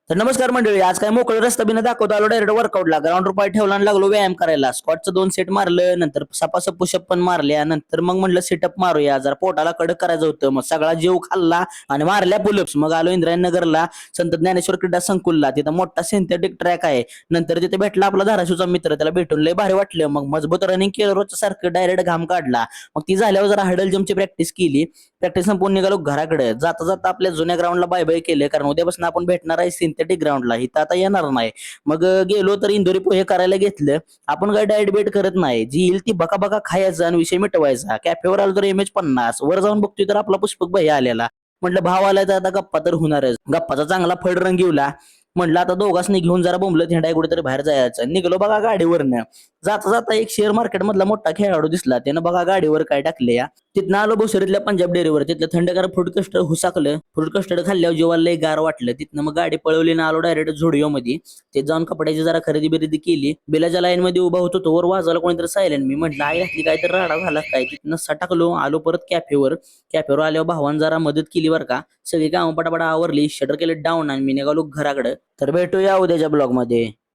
तर नमस्कार मंडळी, आज काय मोकळं रस्ता बिना दाखवता आलो डायरेक्ट वर्कआउटला. ग्राउंड पाय ठेवला आणि लागलो व्यायाम करायला. स्क्वॉटचं 2 सेट मारलं, नंतर सपासप पुशअप पण मारल्या. नंतर मग म्हणलं सिटअप मारूया, जरा पोटाला कडक करायचं होतं. मग सगळा जीव खाल्ला आणि मारल्या पुलअप्स. मग आलो इंद्रायणनगरला संत ज्ञानेश्वर क्रीडा संकुलला. तिथं मोठा सिंथेटिक ट्रॅक आहे. नंतर तिथे भेटला आपला धाराशिवचा मित्र, त्याला भेटून लय भारी वाटलं. मग मजबूत रनिंग केलं, रोजच्या सारखं डायरेक्ट घाम काढला. मग ती झाल्यावर जरा हडल जमची प्रॅक्टिस केली. प्रॅक्टिस संपून निघालो घराकडे. जाता जाता आपल्या जुन्या ग्राउंडला बाय बाय केले, कारण उद्यापासून आपण भेटणार आहे सिंथेटिक ग्राउंडला. इथं आता येणार नाही. मग गेलो तर इंदोरी पोहे करायला घेतलं. आपण काय डाएट बेट करत नाही, जी येईल ती बका बका खायचा आणि विषय मिटवायचा. कॅफेवर आलो तर MH 50 वर जाऊन बघतोय तर आपला पुष्पक भैया आलेला. म्हटलं भाव आलाय तर आता गप्पा तर होणारच. गप्पाचा चांगला फड रंगीवला. म्हटलं आता दोघांनी घेऊन जरा बोंबलत हिंडाय कुठेतरी बाहेर जायचं. निघलो बघा गाडीवरनं. जाता जाता एक शेअर मार्केट मधला मोठा खेळाडू दिसला. त्यानं बघा गाडीवर काय टाकले या. तिथनं आलो भोसरीतल्या पंजाब डेअरीवर. तिथलं थंडगार फ्रूट कस्टर्ड हुसाकलं. फ्रूट कस्टर्ड खाल्ल्यावर जेव्हा लय गार वाटलं. तिथनं मग गाडी पळवली ना आलो डायरेक्ट झोडिओ मध्ये. ते जाऊन कपड्याची जरा खरेदी बिरेदी केली. बिलाच्या लाईन मध्ये उभा होतो तोवर वाजवायला कोणीतरी सायलेंट. मी म्हटलं आई घातली काय तर राडा झाला काय. तिथनं सटाकलो आलो परत कॅफेवर. कॅफेवर आल्यावर भावान जरा मदत केली बरं का. सगळी कामं पटापटा आवरली. शटर केलं डाऊन आणि मी निघालो घराकडे. तर भेटूया उद्याच्या ब्लॉग मध्ये.